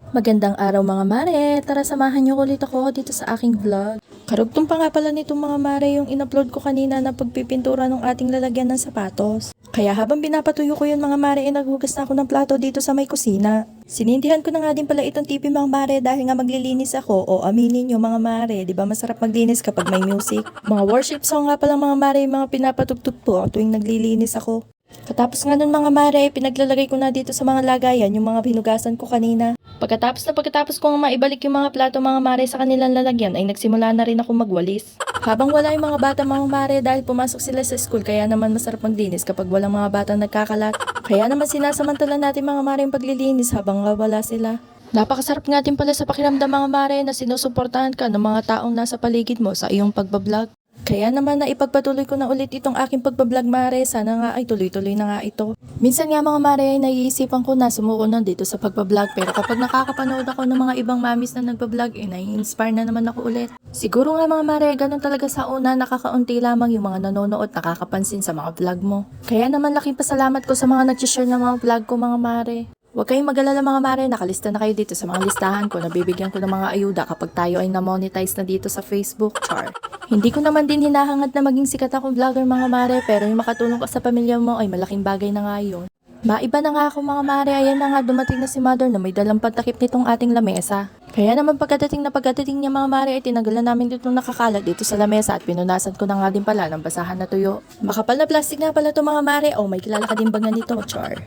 Magandang araw mga mare, tara samahan niyo ulit ako dito sa aking vlog. Karugtong pa nga pala nitong mga mare yung in-upload ko kanina na pagpipintura ng ating lalagyan ng sapatos. Kaya habang pinapatuyo ko yun mga mare, naghugas na ako ng plato dito sa may kusina. Sinindihan ko na nga din pala itong TV mga mare dahil nga maglilinis ako. O aminin nyo mga mare, di ba masarap maglinis kapag may music? Mga worship song nga pala mga mare yung mga pinapatugtog po tuwing naglilinis ako. Katapos nga nun mga mare, pinaglalagay ko na dito sa mga lagayan yung mga binugasan ko kanina. Pagkatapos kong maibalik yung mga plato mga mare sa kanilang lalagyan ay nagsimula na rin ako magwalis. Habang wala yung mga bata mga mare dahil pumasok sila sa school kaya naman masarap maglinis kapag walang mga bata nagkakalat. Kaya naman sinasamantala natin mga mare yung paglilinis habang wala sila. Napakasarap nga din pala sa pakiramdam mga mare na sinusuportahan ka ng mga taong nasa paligid mo sa iyong pagbablog. Kaya naman na ipagpatuloy ko na ulit itong aking pagbablog mare, sana nga ay tuloy-tuloy na nga ito. Minsan nga mga mare ay naiisipan ko na sumuko na dito sa pagbablog pero kapag nakakapanood ako ng mga ibang mamis na nagbablog nai-inspire na naman ako ulit. Siguro nga mga mare, ganun talaga sa una nakakaunti lamang yung mga nanonood nakakapansin sa mga vlog mo. Kaya naman laking pasalamat ko sa mga nag-share ng mga vlog ko mga mare. Huwag kayong mag-alala mga mare, nakalista na kayo dito sa mga listahan ko, nabibigyan ko ng mga ayuda kapag tayo ay na-monetize na dito sa Facebook, char. Hindi ko naman din hinahangad na maging sikat akong vlogger mga mare, pero yung makatulong ka sa pamilya mo ay malaking bagay na nga yun. Maiba na nga ako mga mare, ayan na nga dumating na si mother na may dalang pantakip nitong ating lamesa. Kaya naman pagkadating niya mga mare ay tinanggalan namin ditong nakakalat dito sa lamesa at pinunasan ko na nga din pala ng basahan na tuyo. Makapal na plastic nga pala to mga mare, oh may kilala ka din ba nga nito, char.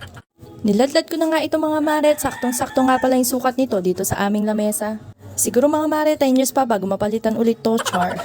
Niladlad ko na nga ito mga mare at saktong-sakto nga pala yung sukat nito dito sa aming lamesa. Siguro mga mare 10 years pa bago mapalitan ulit to, char.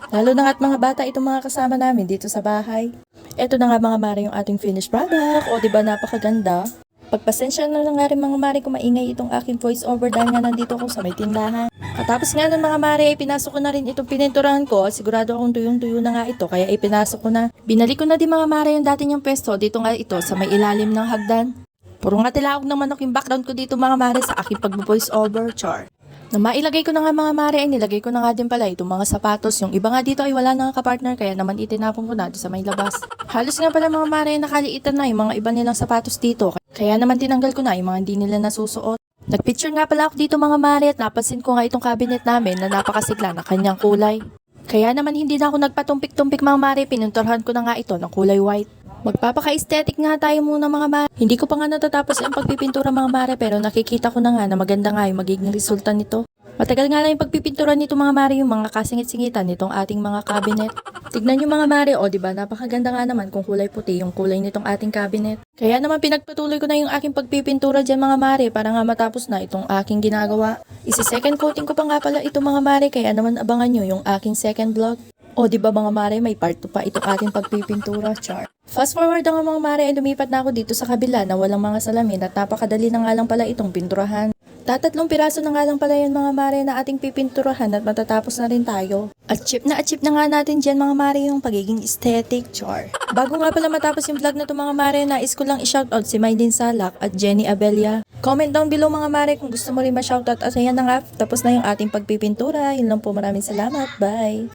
Lalo na nga't mga bata itong mga kasama namin dito sa bahay. Eto na nga mga mare yung ating finished product. O diba napakaganda? Pagpasensya na lang nga rin mga mare kung maingay itong aking voice over dahil nga nandito ako sa may tindahan. Katapos nga ng mga mare, pinasok ko na rin itong pininturahan ko. Sigurado akong tuyong-tuyo na nga ito kaya ipinasok ko na. Binalik ko na din mga mare yung dati niyang pwesto dito nga ito sa may ilalim ng hagdan. Puro nga tilaok ng manok yung background ko dito mga mare sa aking pag-voice over, char. Na mailagay ko na nga mga mare ay nilagay ko na nga din pala itong mga sapatos. Yung iba nga dito ay wala nang kapartner kaya naman itinapon ko na sa may labas. Halos nga pala mga mare nakaliitan na yung mga iba nilang sapatos dito. Kaya naman tinanggal ko na yung mga hindi nila nasusuot. Nagpicture nga pala ako dito mga mare at napansin ko nga itong cabinet namin na napakasigla ng kanyang kulay. Kaya naman hindi na ako nagpatumpik-tumpik mga mare, pinunturhan ko na nga ito ng kulay white. Magpapaka-aesthetic nga tayo muna mga mare. Hindi ko pa nga natatapos ang pagpipintura mga mare pero nakikita ko na nga na maganda nga yung magiging resulta nito. Matagal nga lang yung pagpipintura nito mga mare yung mga kasingit-singitan nitong ating mga cabinet. Tignan nyo mga mare, o diba napakaganda nga naman kung kulay puti yung kulay nitong ating cabinet. Kaya naman pinagpatuloy ko na yung aking pagpipintura dyan mga mare para nga matapos na itong aking ginagawa. Isi-second coating ko pa nga pala ito mga mare kaya naman abangan nyo yung aking second vlog. O diba mga mare, may part 2 pa itong ating pagpipintura, char. Fast forward nga mga mare ay lumipat na ako dito sa kabila na walang mga salamin at napakadali na nga lang pala itong pinturahan. Tatatlong piraso na nga lang pala yan mga mare na ating pipinturahan at matatapos na rin tayo. Achieve na nga natin dyan mga mare yung pagiging aesthetic, char. Bago nga pala matapos yung vlog na to mga mare, nais ko lang i-shoutout si Maylin Salak at Jenny Abelia. Comment down below mga mare kung gusto mo rin ma-shoutout at ayan na nga, tapos na yung ating pagpipintura. Yun lang po, maraming salamat, bye!